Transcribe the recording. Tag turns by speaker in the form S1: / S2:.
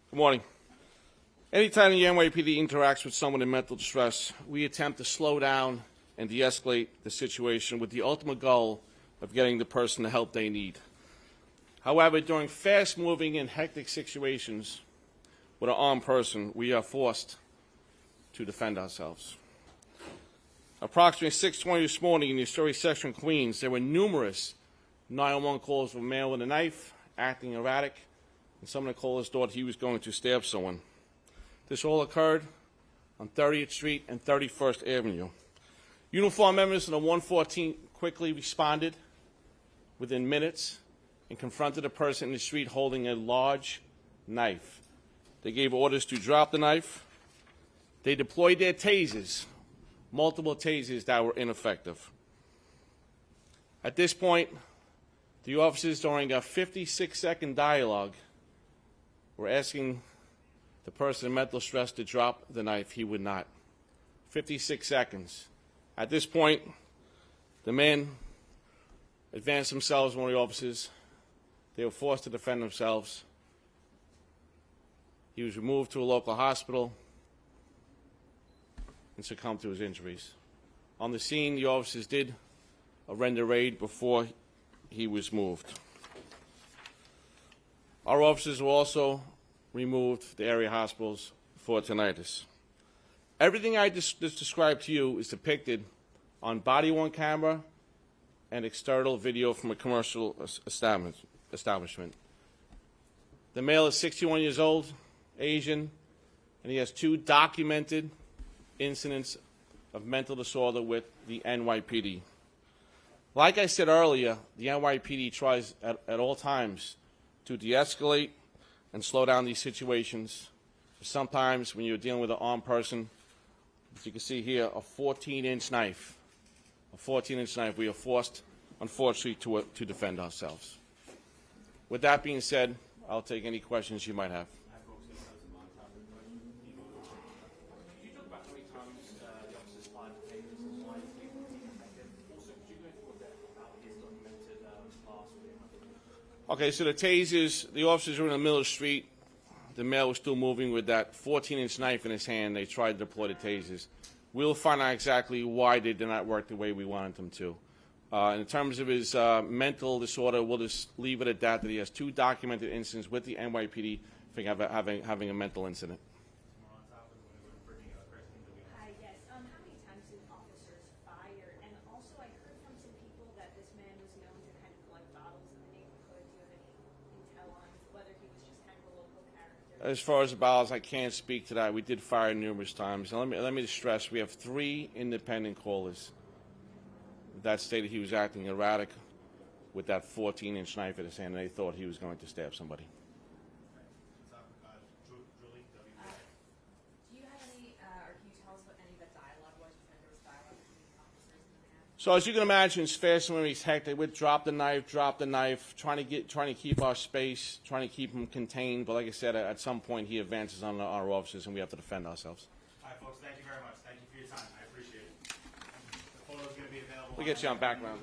S1: Good morning. Anytime the NYPD interacts with someone in mental distress, we attempt to slow down and de-escalate the situation with the ultimate goal of getting the person the help they need. However, during fast-moving and hectic situations with an armed person, we are forced to defend ourselves. Approximately 6:20 this morning in the Astoria section of Queens, there were numerous 911 calls of a man with a knife, acting erratic, and some of the callers thought he was going to stab someone. This all occurred on 30th Street and 31st Avenue. Uniformed members of the 114 quickly responded within minutes and confronted a person in the street holding a large knife. They gave orders to drop the knife. They deployed their tasers, multiple tasers that were ineffective. At this point, the officers, during a 56-second dialogue, were asking the person in mental stress to drop the knife. He would not. 56 seconds. At this point, the men advanced themselves, one of the officers. They were forced to defend themselves. He was removed to a local hospital and succumbed to his injuries. On the scene, the officers did render aid before he was moved. Our officers were also removed to area hospitals for tinnitus. Everything I just described to you is depicted on body-worn camera and external video from a commercial establishment. The male is 61 years old, Asian, and he has 2 documented incidents of mental disorder with the NYPD. Like I said earlier, the NYPD tries at all times to de-escalate and slow down these situations. Sometimes when you're dealing with an armed person, as you can see here, a 14-inch knife. A 14-inch knife. We are forced, unfortunately, to defend ourselves. With that being said, I'll take any questions you might have. Okay, so the tasers, the officers were in the middle of the street. The male was still moving with that 14-inch knife in his hand. They tried to deploy the tasers. We'll find out exactly why they did not work the way we wanted them to. In terms of his mental disorder, we'll just leave it at that he has 2 documented incidents with the NYPD for having a mental incident.
S2: Hi, yes. How many times did officers fire? And also, I heard from some people that this man was known to kind of collect bottles in the neighborhood. Do you have any intel on whether he was just kind of a local character?
S1: As far as the bottles, I can't speak to that. We did fire numerous times. Now, let me just stress, we have 3 independent callers that stated he was acting erratic with that 14-inch knife in his hand, and they thought he was going to stab somebody.
S2: Do you have any, or can you tell us what any of the dialogue was? You said there was dialogue between the officers and the man.
S1: So as you can imagine, it's fast when he's hectic. We'd drop the knife, trying to keep our space, trying to keep him contained. But like I said, at some point he advances on our officers, and we have to defend ourselves.
S3: All right, folks, thank you very much. Thank you for your time. I appreciate it. The photo is going to be available.
S1: We'll get you on background.